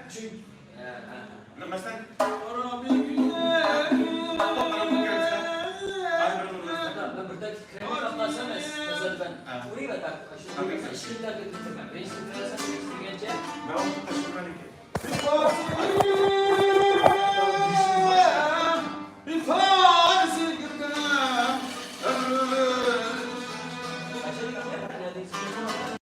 Çünkü Mesela Arabi günler ben buradaki kremi katlasamaz mesela ben burayı da tak aşırı işler götürmem ben şimdi biraz geçti ben onu taşıyorum ki. Bir farsi gırgına Bir var.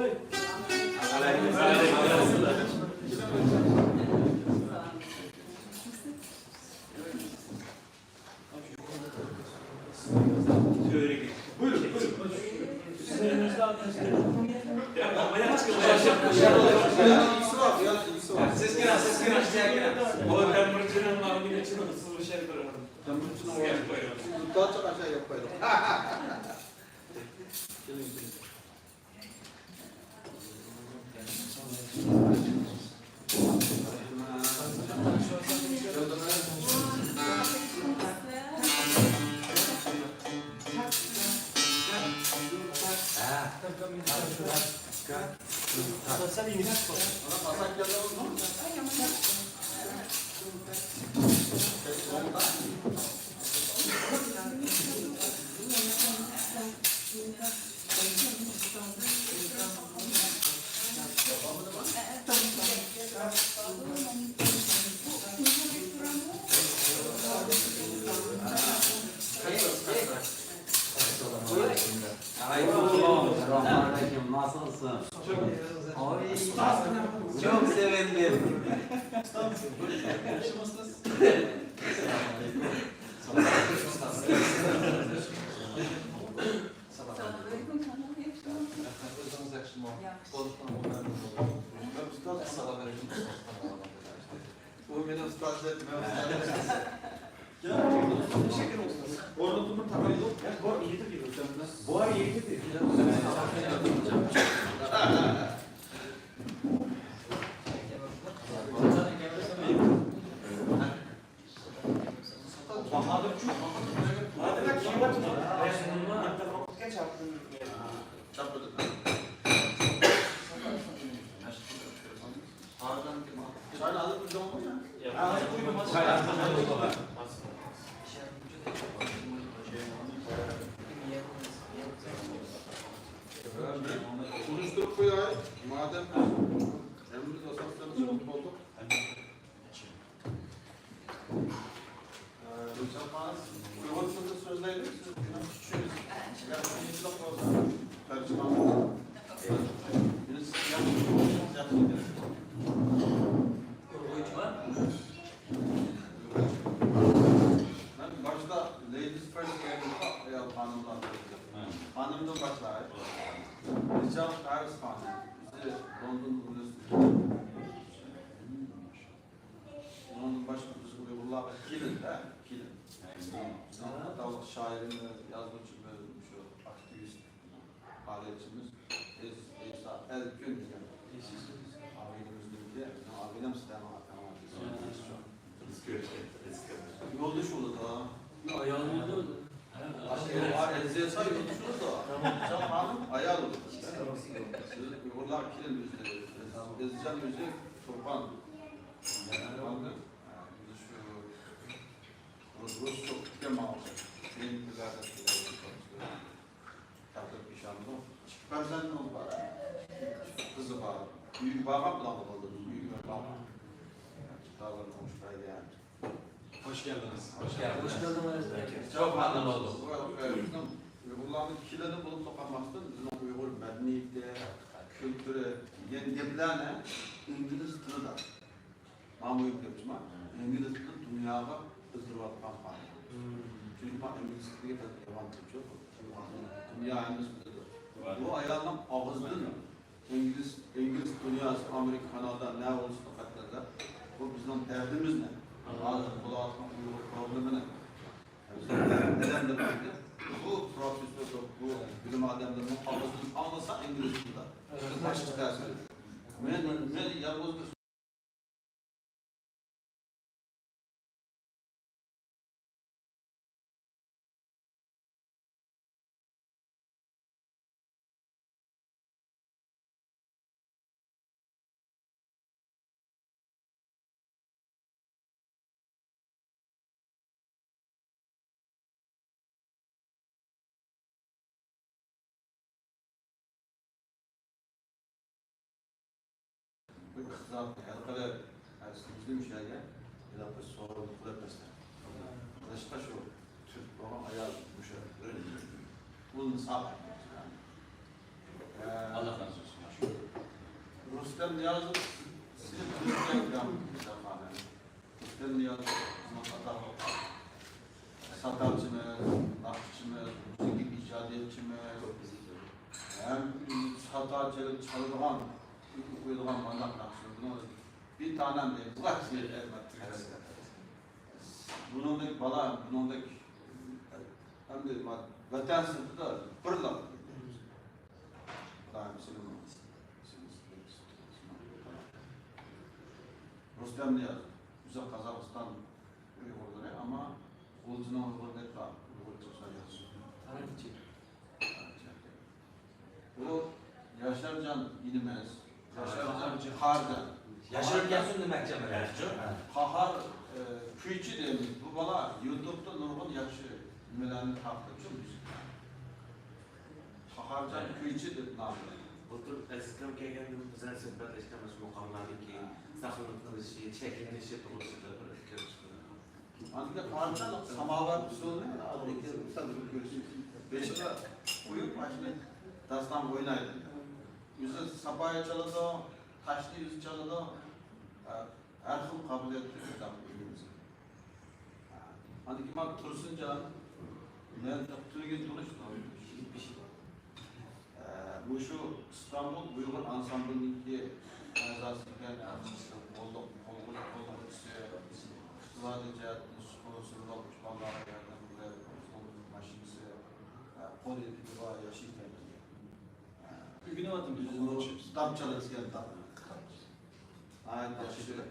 Buyurun. Siz giren, siz giren. O demircinin namını için ıssız bir şey durur. Demircinin Siz gelip koyuyor. Daha çok aşağı yapayım. Selamünaleyküm, nasılsın? Çok sevindim. Bu benim ustazlarım. Orada bunu tabii yok. Bu ay 7 bir hocam. Bu ay 7 bir. Çayını alıp bir zaman konuştuk bu ay. Madem emriniz asaslarınızı mutlu olduk. Lütfen bana uygun sözlerle siz küçüğünüz. Yardımcı da fazla. Tercüman. Birisi yapın. Ben başta ladies first geldiğimde ya hanımdan hanımdan başlayayım. Richard Paris hanım. Bizi London Üniversitesi. Onun başvurduğu Uygurlar Kilin'de. Kilin. Hatta o şairin yazdığı şu aktivist faaliyetçimiz İsa Ergün diye. Abimizde abim sistemi yoldaş olur da. Ayağını oldu. Elzeye say yoldaş olur da. Can hanım ayar olur. Uygurlar kilin yüzleri. Ezcan yüzü çoban. Rus çok tema olacak. Benim güzelden takip bir şanlı. Çıkmazdan ne oldu bana? Kızı var. Büyük bağım bulamadı. Büyük bağım. Dağların hoştaydı yani. Hoş geldiniz. Hoş geldiniz. Çok memnun oldum. Uygurların kilerini bulup sokamazsın. Bizim Uygur medeniyeti, kültürü, yengemlerine İngiliz dili da. Mamuyum yapışma. İngiliz dili dünyada ızdırvat kampanya. Çünkü ben İngiliz dili de yaban Türkçe. Dünya İngiliz dili. Bu ayağından ağız dili. İngiliz dünyası, Amerika, Kanada ne olursa katlarlar. Bu bizim derdimiz ne? Ağzı kulağı atmak problemi ne? Neden de böyle? Bu profesör, bu bilim adamlarının ağzını anlasa İngiliz dilinde. Baş çıkarsın. Ben yalnız kadar müslim şeylerle ya da bir sorun kurabilirsin. Başka şu Türk bana ayağı tutmuş öyle. Bunun sağ. Allah razı olsun. Rüstem Niyazov siz Rüstem Niyazov satarcımız, nakçımız, müzik icadiyetçimiz, hem satarcılık çalıdığan, koyduğun mandak nakçımız, bir tanem değil, bu kaç bir elbette. Bunun da bala, bunun da hem de vatan sınıfı da fırla. Daim senin Rüstem Niyazov, bize Kazakistan Uygurları ama Ulucuna Uygur'da da Uygur çıksa yazıyor. Bu Yaşarcan İlmez, Yaşarcan Hardan. Yaşar gelsin demek Cemal. Kahar kuyucu demiş. Bu bana YouTube'da nurgun yaxşı nimelerini takip Kaharcan kuyucu dedi namı. Otur, eskiden geldiğinde güzel söhbetleştiğimiz mukamlardaki saklanıklışı, çekilmişi konusunda bırakıyoruz. Ancak Kaharcan samavar usulü adındaki tabii görürsün. Beşik'e uyup başını dastan oynaydı. Yüzü sapaya çalıdı, taşlı yüzü çalıdı. Her xil kabiliyetli kitap bilimiz. Hani ki bak Tursunca, ne Türkiye duruştu. Bu şu İstanbul Uygur Ansamblı'ndaki azasıyken olduk ise istifade cihetinde sponsorlu olmuş Allah'a yerden buraya maşinisi kol epibi var yaşayken. Bugün adım Tam çalışırken tam. Aynen yaşıyor.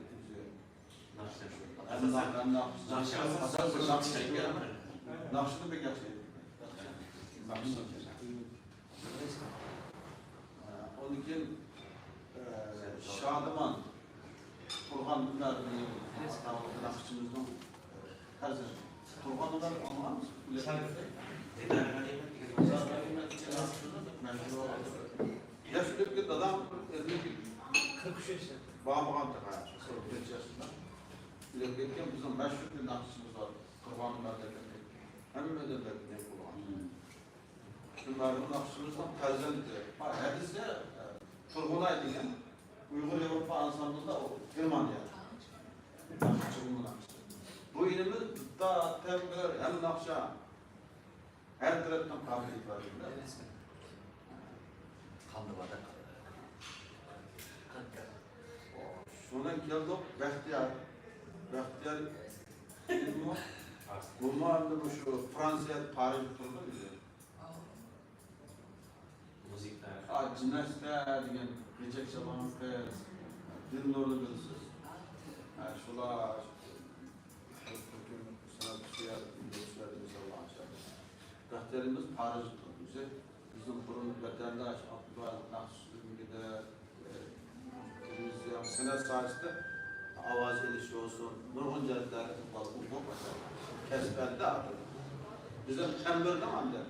Nakşını bir gerçeği. Onun için Şadıman, Turhan Ünler benim nakşımızdan her zaman. Turhan Ünler anlar mısın? Yaşlı bir adam, 43 yaşında. Bağımlıgan takaya, 45 yaşında. Bileklikken bizim meşhur bir nakşımız var. Turhan Ünler derken. Hemen ödevler ne kullan. Şunların nakşımızdan terzeldi. Hadise Turgunay diyen Uygur Avrupa Ansamblı'da o Germanya. Nakşımın nakşı. Bu ilimiz da tembir hem nakşa her taraftan kabiliyet var. Kandırmada Sonra geldik Behtiyar. Behtiyar ilmi bunlar da bu şu Fransa'ya Paris turda bize. Müzikler. Cimnastikler diyen Recep Şaban'ın kız, Dinlor'da bilsiz. Şula bütün sanatçıya, dinleyiciler Allah'ın şahı. Behtiyarımız Paris turda bize. Bizim kurun vatandaş Abdülhal Nakşı'nda sanat sahasında avaz edişi olsun, nurgun cennetler kesbelde adı. Bizim tembirden anlar.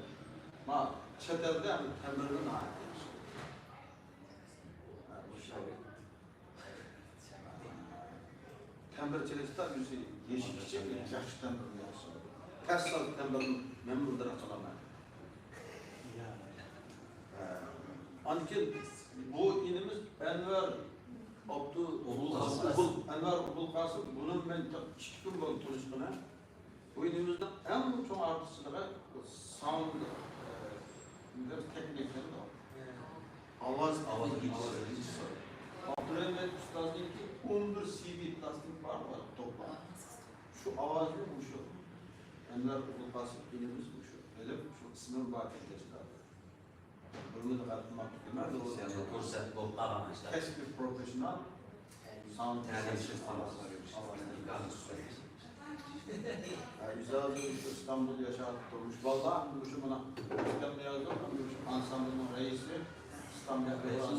Ma çeterde tembirden anlar. Tembir çelişte yüzü yeşil çiçek, yaşlı tembir yapsın. Ters sal tembirin memurdur akalamaya. Onun için bu inimiz Enver Enver Obul Kasım, bunun ben iki gün boyu turistine. Bu ilimizde en çok artısılığı sound teknikleri de var. Avaz geçişi. Abdurrahim Bey Ustaz'ın ki 11 CD plastik var toplam. Şu avaz bu şu. Enver Obul Kasım ilimiz bu şu. Öyle şu sınır bakiyetleri. Bunu da katılmak istemez. Keşke profesyonel sound technician Güzel bir İstanbul yaşatılmış. Vallahi bu şu bana İstanbul'da yazdım. Bu ansambının reisi İstanbul'da reisi.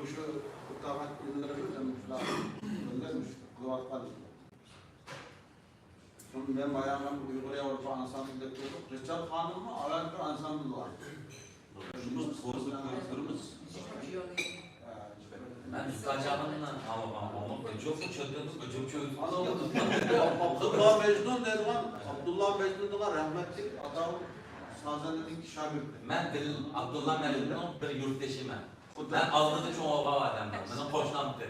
Bu şu kutabat ünlülerimiz göndermiş. Kulavat kaldı. Şimdi ben bayanım Uygur Avrupa Ansamblı'da kurduk. Richard Hanım'ın alan bir ansamblı var. Ben Kacan'ımla ama çok çözdüm. Abdullah Mecnun dedi lan. Abdullah Mecnun da rahmetli adam Sazenli'nin şagirdi. Ben Abdullah Mecnun'un bir yurttaşıyım. Ben aldığı çoğu oğlan adamlar. Bizim hoşlandı.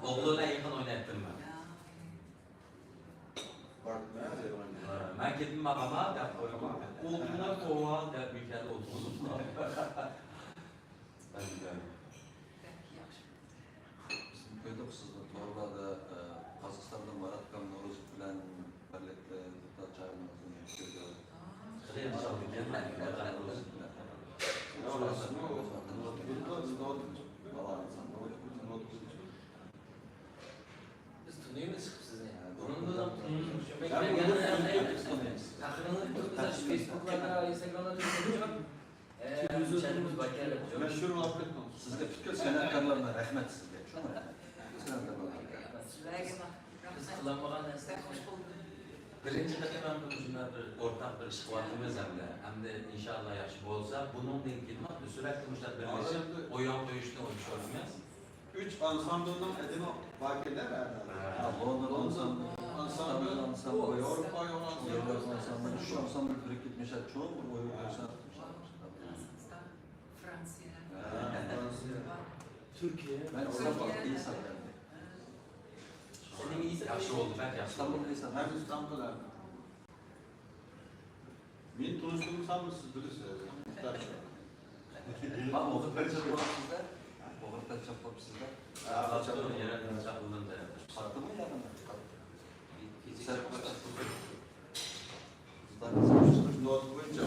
Oğluna yakın oynattım ben. Ben gittim makama da oğluna kovan da ülkede oturdum. Ben gidiyorum. Bizim köyde sizin Torbaa'da Kazakistan'da Marat Kamnoğlu bilen birlikte da çağırmanızın köyde. Kırıya çaldı gelmedi. Biz tanıyoruz sizi. Onun da ben genelde takımını Facebook'larda, Instagram'da görüyorum. Kendimiz bakarız. Meşhur muhabbet konusu. Sizge bütün senatkarlarına rahmet sizge. Biz kullanmadan destek. Birinci defa ben şunlar bir ortak bir sıhhatimiz hem de inşallah yaxşı olsa bunun ilgili sürekli müşter birleşip oyun koyuşta olmuş olmaz. 3 ansambından edin vakiler herhalde. London ansambl, Ansambl, Avrupa yol ansambl. Şu ansambl birikip gitmişler çoğu mu oyun koysa? Türkiye. Ben İstanbul'da iyi satarım. Senin iyisi yaxşı oldu ben yaxşı oldu. İstanbul'da iyi satarım. Hem İstanbul'da. Benim tanıştığım sanmı siz bilirsiniz. Bak oğlum kaç yapalım sizde? Oğlum kaç yapalım sizde? Çapılın yere çapılın da yapmış. Farklı mı yanında? Fiziksel olarak Not boyunca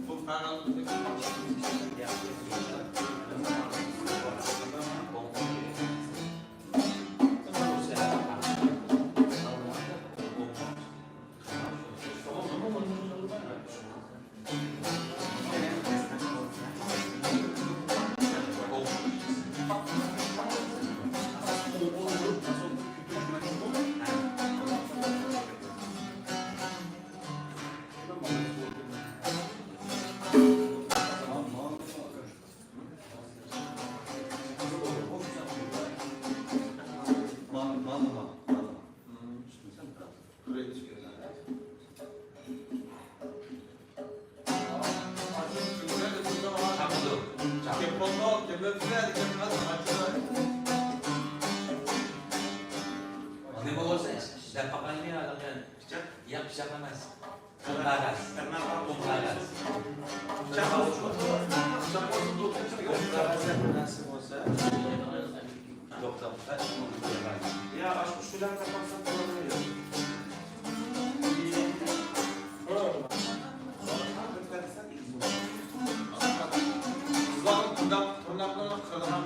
bu kanalındaki ne bu olsa sen papan ini ada kan yang siapa mas pembagas pembagas Ya aşkı şuradan kapatsak olabilir. tırnaklarına kırılan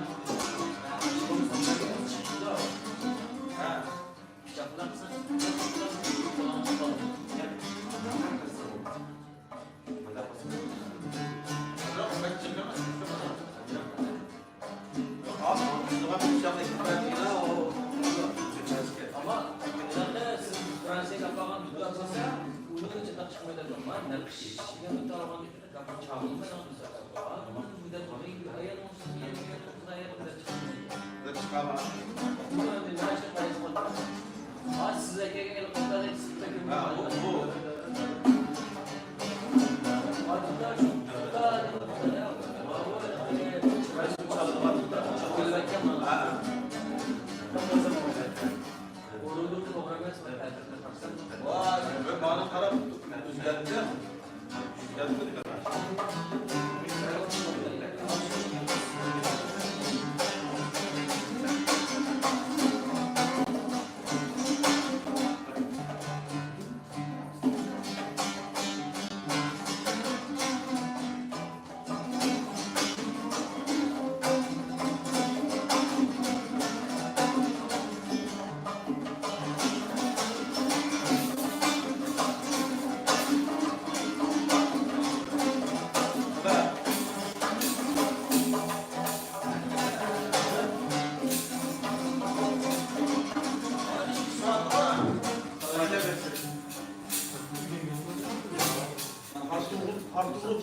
Ama zaten siz Fransa'ya kapagan tutarsanız bunu cetak çıkmaya da zaman nakış. Şimdi bu tarafa kapak çağırma da olsa. Ama bu da tabii ki hayal olsun diye bir hayal da çıkmıyor. çıkamaz. Bunu da bir maaş yapmayız. Az size gelen kadar eksik Bu. Artık çok da Vay, ve bana taraf düzeltti. Düzeltti.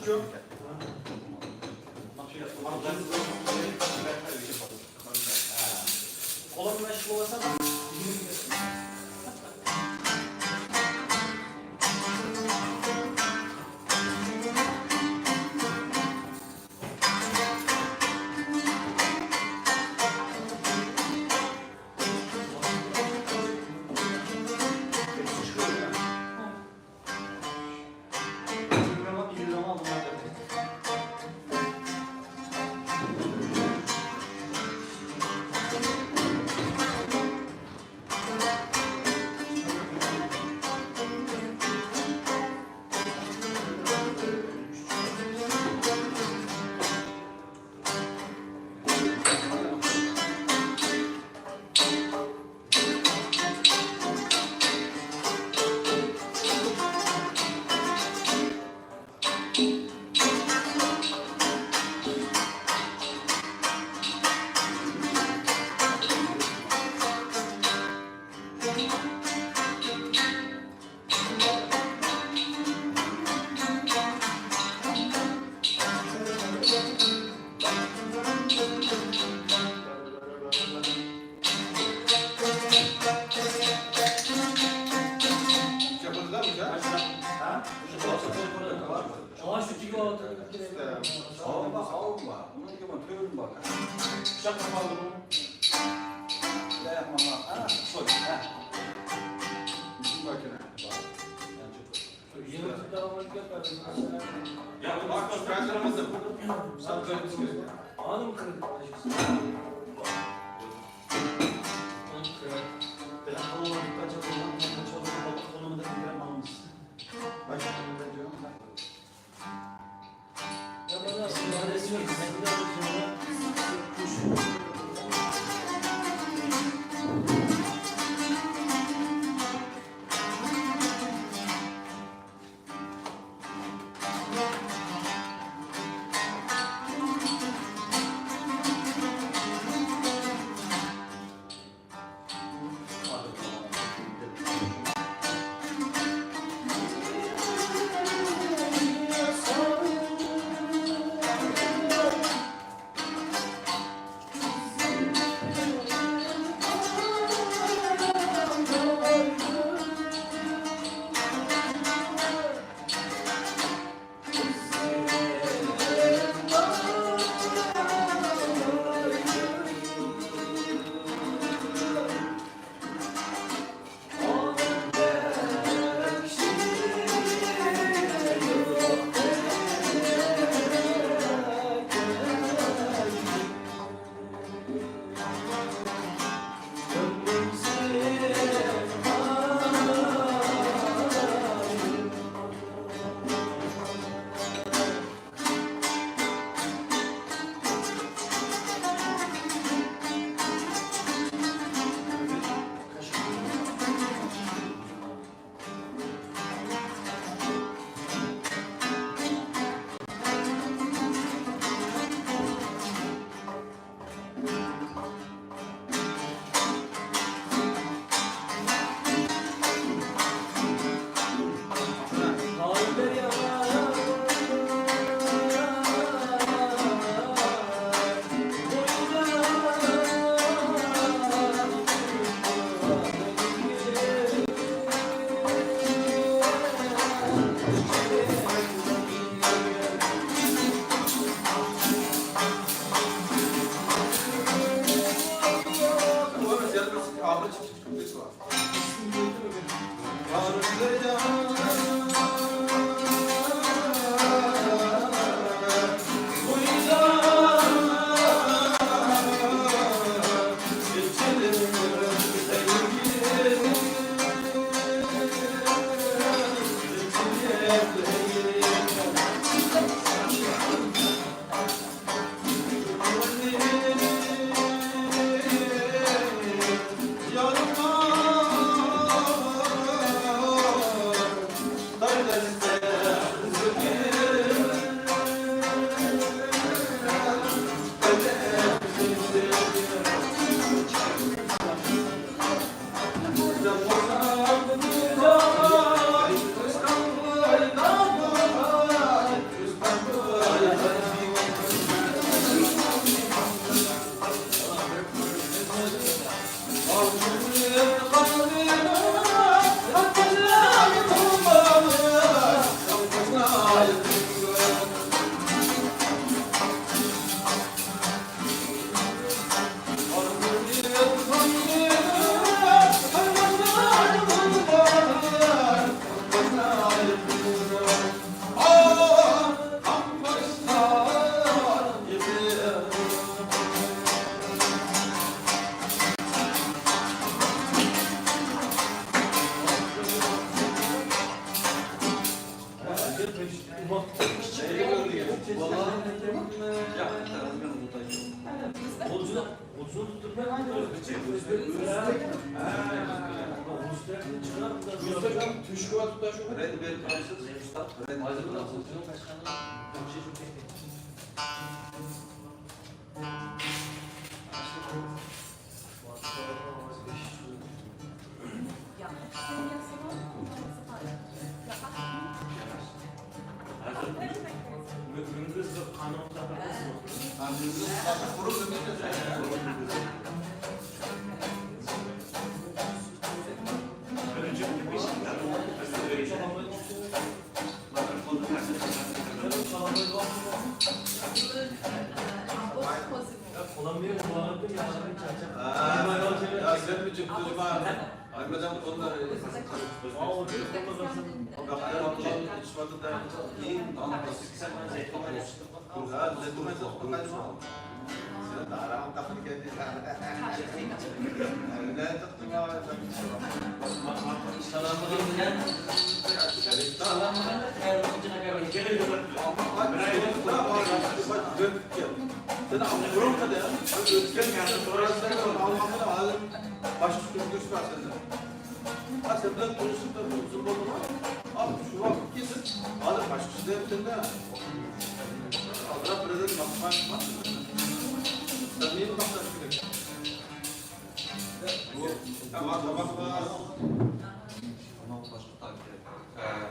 Burcu. Kolum meşgul olsa da. Yapıldı mı ya? Ama şu gibi oldu. Savunma, savunma. Bunun gibi tüyün bak. Şaka kaldı bunu. Ne yapmam ha? Ha, soy. Ha. Bütün makine. Yeni davranışlık yaparız. Ya Bak şu penceremizde. Sen böyle bir şey. Anı mı kırdık? Telefonuma dikkat çakıldan çalışıp baba konumu da bildirim almış. Bak şimdi diyorum. Ya bana adresi yok. Sen de Yarım Uzun tutturmayın. Özbek. Uzbek'in çıkar. Mustafa Tuşkuva tutaşı var. Red Bell Prices, Usta, Red Hazır Bell olan Prices. Uzbek'in başkanı. Çok şey çok iyi. Gündüz kanalda bakıyorsun. Anladınız mı? Bak kuru kırmızı Öncelikle bir şey Kolombiya kullanıldı ya. Ya sen mi çıktın bana? Arkadaşlar onlar O bir kullanılsın. bakıyor Allah'ın ismatı da iyi. Ama klasik sen bana zeytin alıyorsun. Ya zetume zetume kaçma. Sen daha rahat takır kendin. Ne taktın ya? Sen Avrupa kadar ya. Ülken yani sonrasında Almanya'da alım baş tutmuş var sende. Ha sen de konuşup da uzun oldu mu? Abi şu vakit kesin. Alım baş tutmuş sende. Avrupa prezident bakmak var. Sen niye bakmak gerek? Bu tamam var. Ama başka takip et.